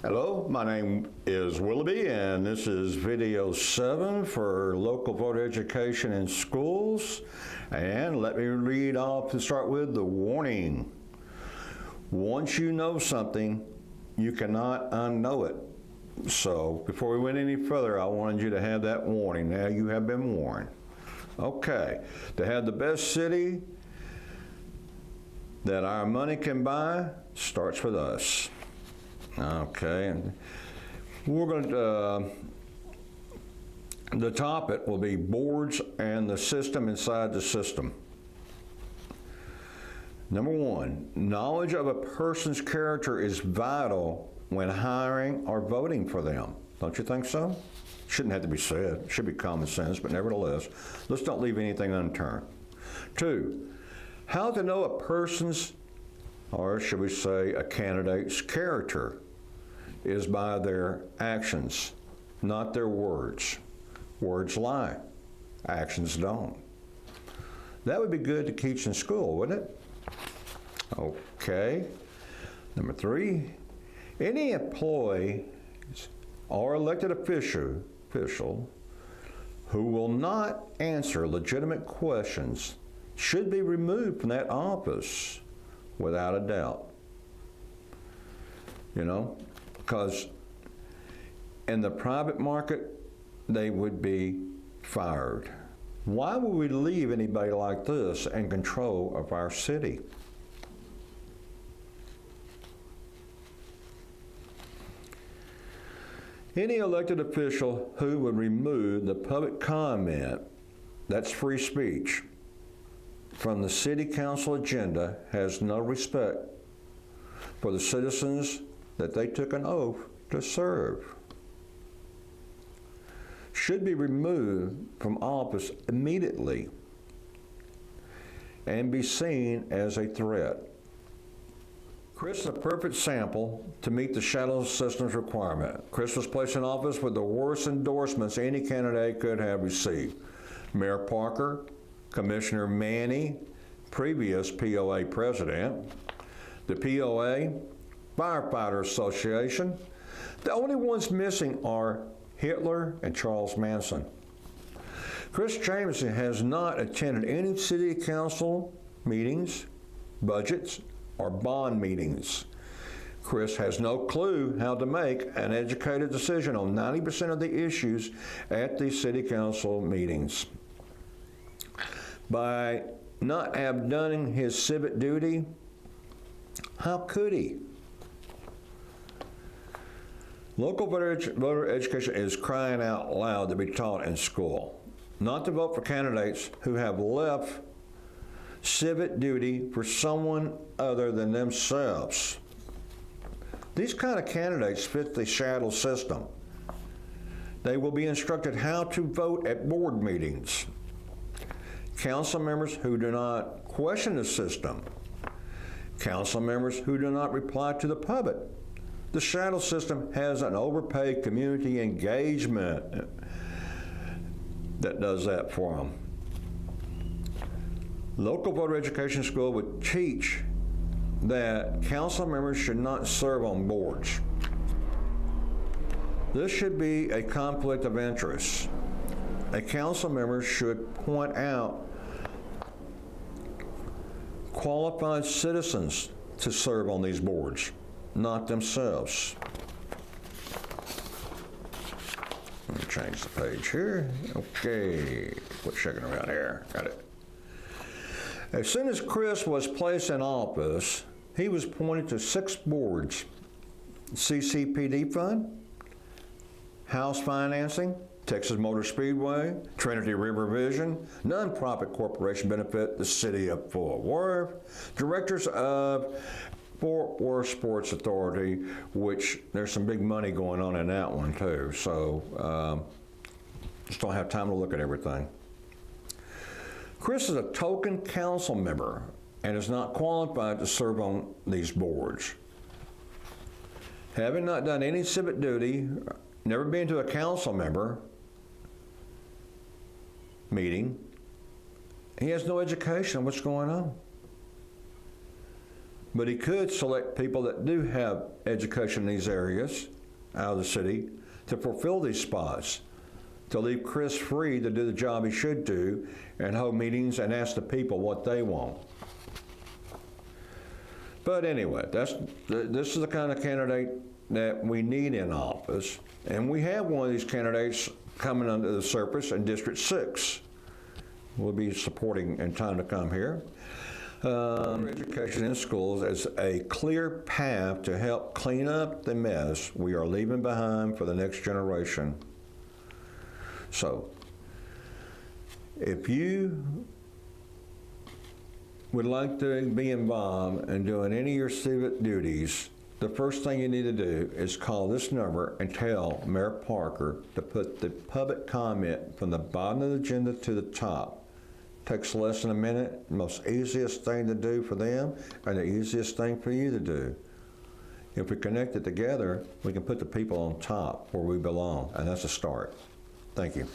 Hello, my name is Willoughby, and this is video 7 for local voter education in schools. And let me read off to start with the warning. Once you know something, you cannot unknow it. So before we went any further, I wanted you to have that warning. Now you have been warned. Okay, to have the best city that our money can buy starts with us. Okay, and we're going to, the topic will be boards and the system inside the system. Number 1, knowledge of a person's character is vital when hiring or voting for them. Don't you think so? Shouldn't have to be said. It should be common sense, but nevertheless, let's don't leave anything unturned. 2, how to know a person's, or should we say a candidate's character, is by their actions, not their words. Words lie, actions don't. That would be good to teach in school, wouldn't it? Okay. Number 3, any employee or elected official who will not answer legitimate questions should be removed from that office without a doubt. You know, because in the private market, they would be fired. Why would we leave anybody like this in control of our city? Any elected official who would remove the public comment, that's free speech, from the city council agenda has no respect for the citizens that they took an oath to serve. Should be removed from office immediately and be seen as a threat. Chris is a perfect sample to meet the shadow system's requirement. Chris was placed in office with the worst endorsements any candidate could have received. Mayor Parker, Commissioner Manny, previous POA president, the POA, Firefighter Association. The only ones missing are Hitler and Charles Manson. Chris Jamieson has not attended any city council meetings, budgets, or bond meetings. Chris has no clue how to make an educated decision on 90% of the issues at the city council meetings. By not have done his civic duty, how could he? Local voter education is crying out loud to be taught in school, not to vote for candidates who have left civic duty for someone other than themselves. These kind of candidates fit the shadow system. They will be instructed how to vote at board meetings. Council members who do not question the system. Council members who do not reply to the public. The shadow system has an overpaid community engagement that does that for them. Local voter education school would teach that council members should not serve on boards. This should be a conflict of interest. A council member should point out qualified citizens to serve on these boards, not themselves. Let me change the page here. Okay, quit shaking around here. Got it. As soon as Chris was placed in office, he was appointed to 6 boards: CCPD Fund, House Financing, Texas Motor Speedway, Trinity River Vision, nonprofit corporation benefit the city of Fort Worth, directors of Fort Worth Sports Authority, which there's some big money going on in that one too. So just don't have time to look at everything. Chris is a token council member and is not qualified to serve on these boards. Having not done any civic duty, never been to a council member meeting, he has no education on what's going on. But he could select people that do have education in these areas out of the city to fulfill these spots, to leave Chris free to do the job he should do and hold meetings and ask the people what they want. But anyway, this is the kind of candidate that we need in office, and we have one of these candidates coming under the surface in District 6. We'll be supporting in time to come here. Education in schools is a clear path to help clean up the mess we are leaving behind for the next generation. So, if you would like to be involved in doing any of your civic duties, the first thing you need to do is call this number and tell Mayor Parker to put the public comment from the bottom of the agenda to the top. Takes less than a minute, most easiest thing to do for them, and the easiest thing for you to do. If we connect it together, we can put the people on top where we belong, and that's a start. Thank you.